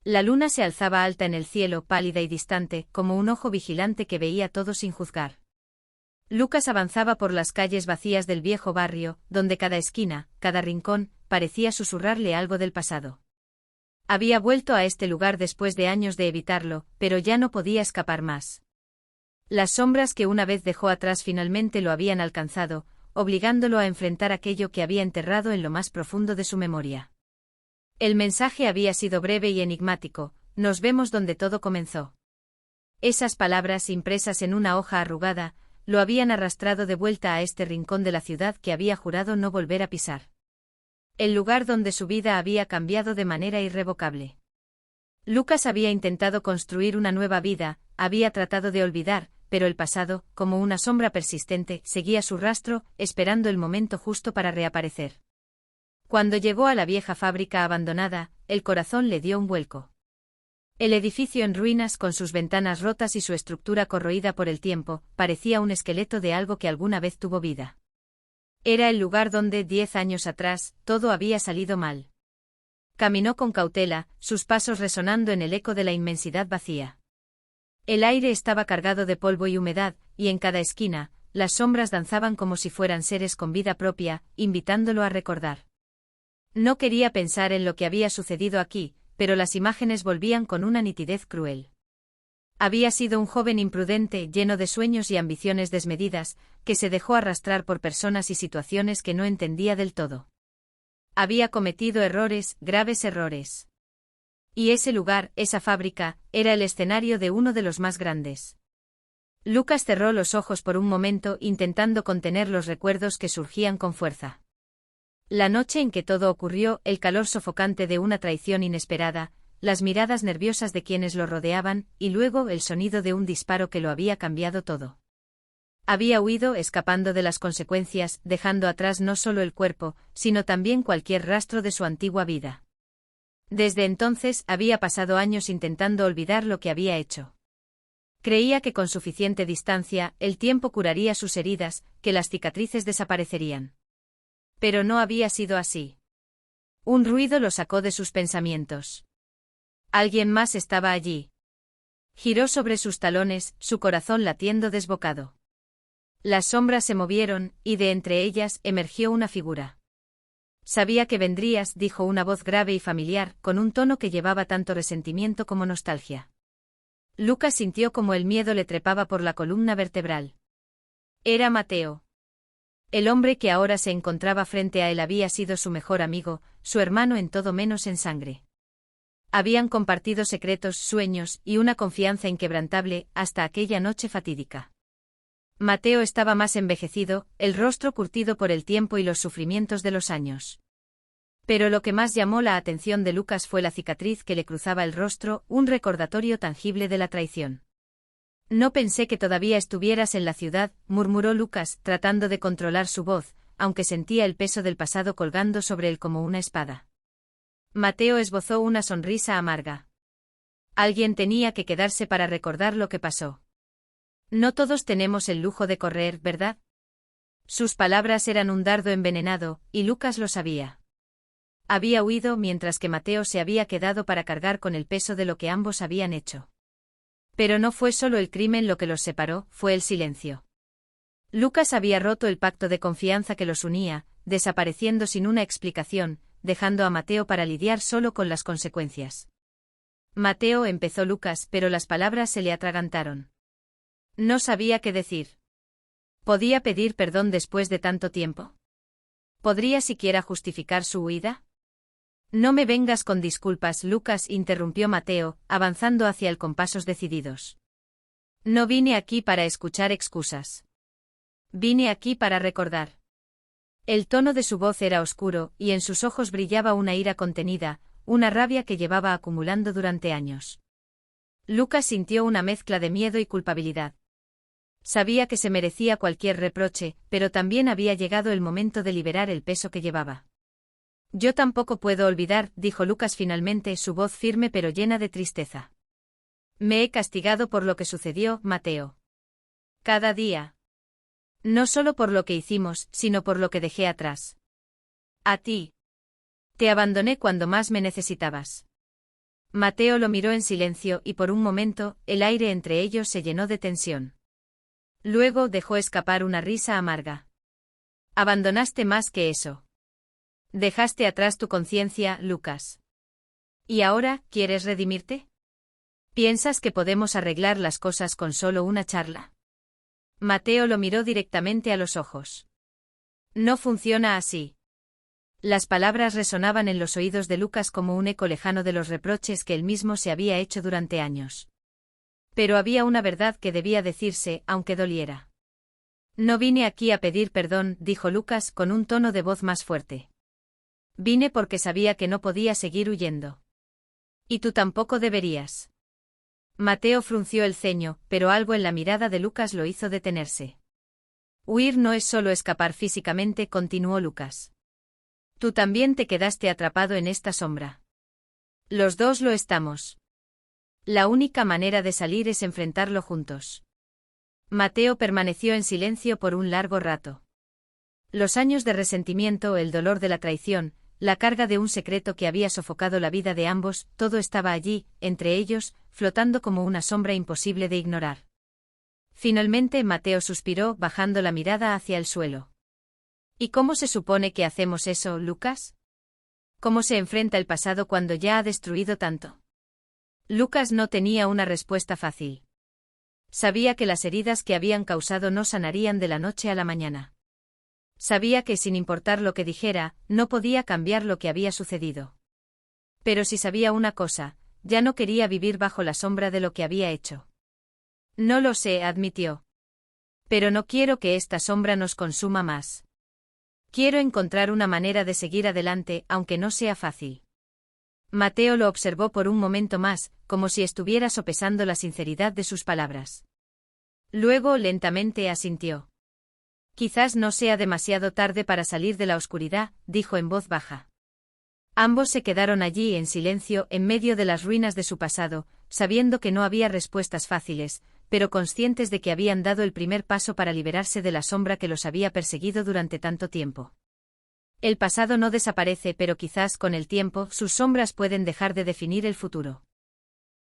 La luna se alzaba alta en el cielo, pálida y distante, como un ojo vigilante que veía todo sin juzgar. Lucas avanzaba por las calles vacías del viejo barrio, donde cada esquina, cada rincón, parecía susurrarle algo del pasado. Había vuelto a este lugar después de años de evitarlo, pero ya no podía escapar más. Las sombras que una vez dejó atrás finalmente lo habían alcanzado, obligándolo a enfrentar aquello que había enterrado en lo más profundo de su memoria. El mensaje había sido breve y enigmático: nos vemos donde todo comenzó. Esas palabras, impresas en una hoja arrugada, lo habían arrastrado de vuelta a este rincón de la ciudad que había jurado no volver a pisar. El lugar donde su vida había cambiado de manera irrevocable. Lucas había intentado construir una nueva vida, había tratado de olvidar, pero el pasado, como una sombra persistente, seguía su rastro, esperando el momento justo para reaparecer. Cuando llegó a la vieja fábrica abandonada, el corazón le dio un vuelco. El edificio en ruinas, con sus ventanas rotas y su estructura corroída por el tiempo, parecía un esqueleto de algo que alguna vez tuvo vida. Era el lugar donde, 10 años atrás, todo había salido mal. Caminó con cautela, sus pasos resonando en el eco de la inmensidad vacía. El aire estaba cargado de polvo y humedad, y en cada esquina, las sombras danzaban como si fueran seres con vida propia, invitándolo a recordar. No quería pensar en lo que había sucedido aquí, pero las imágenes volvían con una nitidez cruel. Había sido un joven imprudente, lleno de sueños y ambiciones desmedidas, que se dejó arrastrar por personas y situaciones que no entendía del todo. Había cometido errores, graves errores. Y ese lugar, esa fábrica, era el escenario de uno de los más grandes. Lucas cerró los ojos por un momento, intentando contener los recuerdos que surgían con fuerza. La noche en que todo ocurrió, el calor sofocante de una traición inesperada, las miradas nerviosas de quienes lo rodeaban, y luego el sonido de un disparo que lo había cambiado todo. Había huido, escapando de las consecuencias, dejando atrás no solo el cuerpo, sino también cualquier rastro de su antigua vida. Desde entonces, había pasado años intentando olvidar lo que había hecho. Creía que con suficiente distancia, el tiempo curaría sus heridas, que las cicatrices desaparecerían. Pero no había sido así. Un ruido lo sacó de sus pensamientos. Alguien más estaba allí. Giró sobre sus talones, su corazón latiendo desbocado. Las sombras se movieron, y de entre ellas emergió una figura. Sabía que vendrías, dijo una voz grave y familiar, con un tono que llevaba tanto resentimiento como nostalgia. Lucas sintió como el miedo le trepaba por la columna vertebral. Era Mateo. El hombre que ahora se encontraba frente a él había sido su mejor amigo, su hermano en todo menos en sangre. Habían compartido secretos, sueños y una confianza inquebrantable, hasta aquella noche fatídica. Mateo estaba más envejecido, el rostro curtido por el tiempo y los sufrimientos de los años. Pero lo que más llamó la atención de Lucas fue la cicatriz que le cruzaba el rostro, un recordatorio tangible de la traición. No pensé que todavía estuvieras en la ciudad, murmuró Lucas, tratando de controlar su voz, aunque sentía el peso del pasado colgando sobre él como una espada. Mateo esbozó una sonrisa amarga. Alguien tenía que quedarse para recordar lo que pasó. No todos tenemos el lujo de correr, ¿verdad? Sus palabras eran un dardo envenenado, y Lucas lo sabía. Había huido mientras que Mateo se había quedado para cargar con el peso de lo que ambos habían hecho. Pero no fue solo el crimen lo que los separó, fue el silencio. Lucas había roto el pacto de confianza que los unía, desapareciendo sin una explicación, dejando a Mateo para lidiar solo con las consecuencias. Mateo, empezó Lucas, pero las palabras se le atragantaron. No sabía qué decir. ¿Podía pedir perdón después de tanto tiempo? ¿Podría siquiera justificar su huida? No me vengas con disculpas, Lucas, interrumpió Mateo, avanzando hacia él con pasos decididos. No vine aquí para escuchar excusas. Vine aquí para recordar. El tono de su voz era oscuro, y en sus ojos brillaba una ira contenida, una rabia que llevaba acumulando durante años. Lucas sintió una mezcla de miedo y culpabilidad. Sabía que se merecía cualquier reproche, pero también había llegado el momento de liberar el peso que llevaba. Yo tampoco puedo olvidar, dijo Lucas finalmente, su voz firme pero llena de tristeza. Me he castigado por lo que sucedió, Mateo. Cada día. No solo por lo que hicimos, sino por lo que dejé atrás. A ti. Te abandoné cuando más me necesitabas. Mateo lo miró en silencio y por un momento, el aire entre ellos se llenó de tensión. Luego dejó escapar una risa amarga. Abandonaste más que eso. Dejaste atrás tu conciencia, Lucas. ¿Y ahora, quieres redimirte? ¿Piensas que podemos arreglar las cosas con solo una charla? Mateo lo miró directamente a los ojos. No funciona así. Las palabras resonaban en los oídos de Lucas como un eco lejano de los reproches que él mismo se había hecho durante años. Pero había una verdad que debía decirse, aunque doliera. No vine aquí a pedir perdón, dijo Lucas con un tono de voz más fuerte. Vine porque sabía que no podía seguir huyendo. Y tú tampoco deberías. Mateo frunció el ceño, pero algo en la mirada de Lucas lo hizo detenerse. Huir no es solo escapar físicamente, continuó Lucas. Tú también te quedaste atrapado en esta sombra. Los dos lo estamos. La única manera de salir es enfrentarlo juntos. Mateo permaneció en silencio por un largo rato. Los años de resentimiento, el dolor de la traición, la carga de un secreto que había sofocado la vida de ambos, todo estaba allí, entre ellos, flotando como una sombra imposible de ignorar. Finalmente Mateo suspiró, bajando la mirada hacia el suelo. ¿Y cómo se supone que hacemos eso, Lucas? ¿Cómo se enfrenta el pasado cuando ya ha destruido tanto? Lucas no tenía una respuesta fácil. Sabía que las heridas que habían causado no sanarían de la noche a la mañana. Sabía que sin importar lo que dijera, no podía cambiar lo que había sucedido. Pero si sabía una cosa, ya no quería vivir bajo la sombra de lo que había hecho. No lo sé, admitió. Pero no quiero que esta sombra nos consuma más. Quiero encontrar una manera de seguir adelante, aunque no sea fácil. Mateo lo observó por un momento más, como si estuviera sopesando la sinceridad de sus palabras. Luego lentamente asintió. Quizás no sea demasiado tarde para salir de la oscuridad, dijo en voz baja. Ambos se quedaron allí en silencio en medio de las ruinas de su pasado, sabiendo que no había respuestas fáciles, pero conscientes de que habían dado el primer paso para liberarse de la sombra que los había perseguido durante tanto tiempo. El pasado no desaparece, pero quizás con el tiempo sus sombras pueden dejar de definir el futuro.